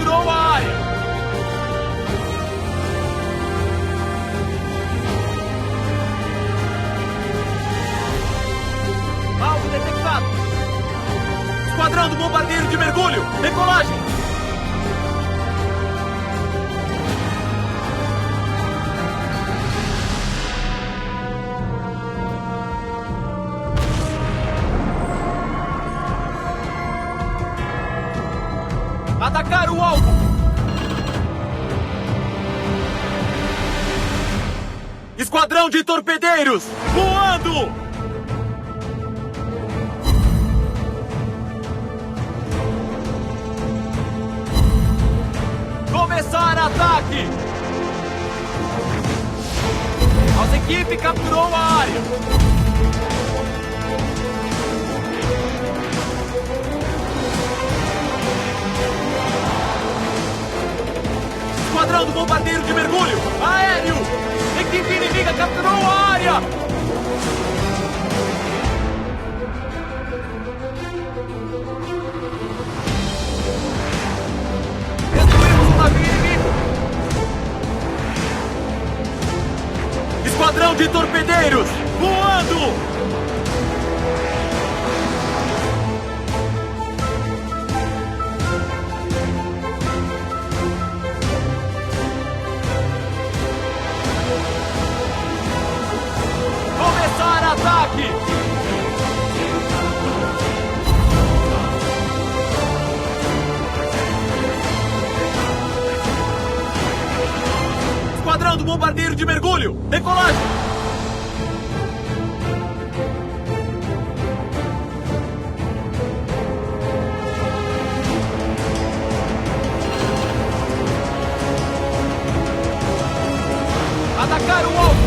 capturou a área! Alvo detectado! Esquadrão do bombardeiro de mergulho! Decolagem! Atacar o alvo! Esquadrão de torpedeiros! Voando! Começar ataque! Nossa equipe capturou a área! Esquadrão do bombardeiro de mergulho! Aéreo! Equipe inimiga capturou a área! Destruímos um navio inimigo! Esquadrão de torpedeiros! Voando! Ataque! Esquadrão do bombardeiro de mergulho! Decolagem! Atacar o alvo!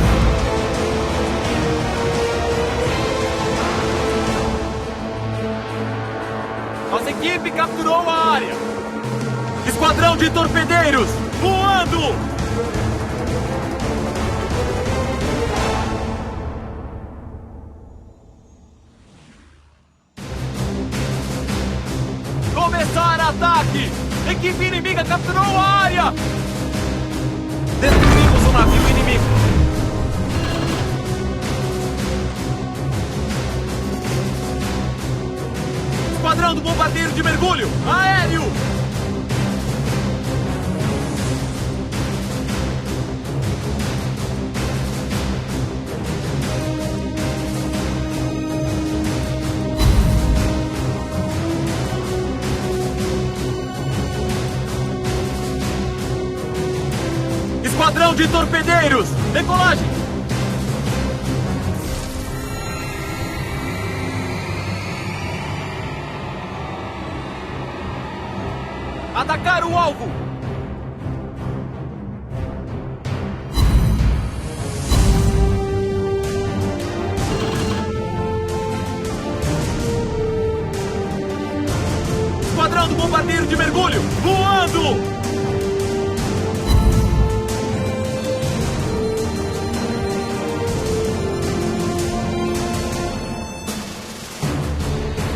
Nossa equipe capturou a área! Esquadrão de torpedeiros! Voando! Começar ataque! Equipe inimiga capturou a área! Destruímos o navio inimigo! Esquadrão do bombardeiro de mergulho! Aéreo! Esquadrão de torpedeiros! Decolagem! Atacar o alvo! Esquadrão do bombardeiro de mergulho! Voando!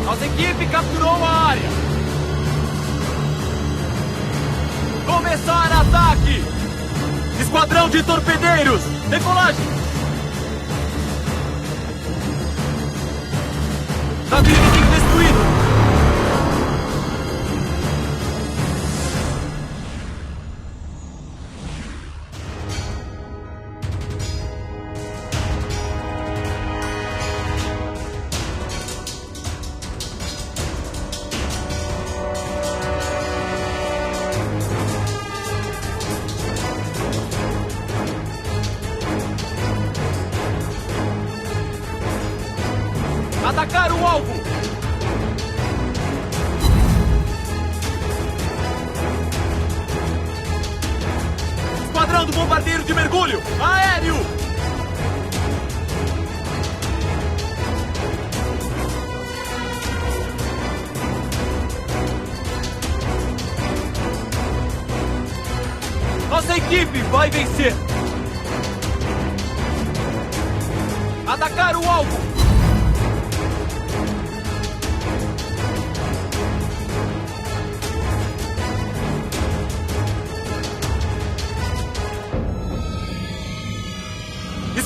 Nossa equipe capturou a área! Começar ataque! Esquadrão de torpedeiros! Decolagem! Navio inimigo destruído! Atacar o alvo! Esquadrão do bombardeiro de mergulho! Aéreo! Nossa equipe vai vencer! Atacar o alvo!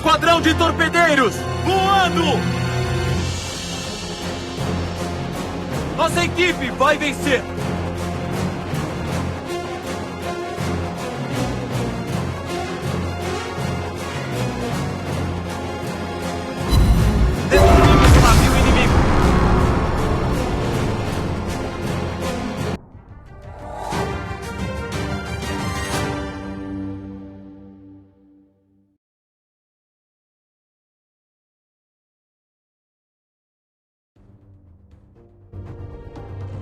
Esquadrão de torpedeiros, voando! Nossa equipe vai vencer!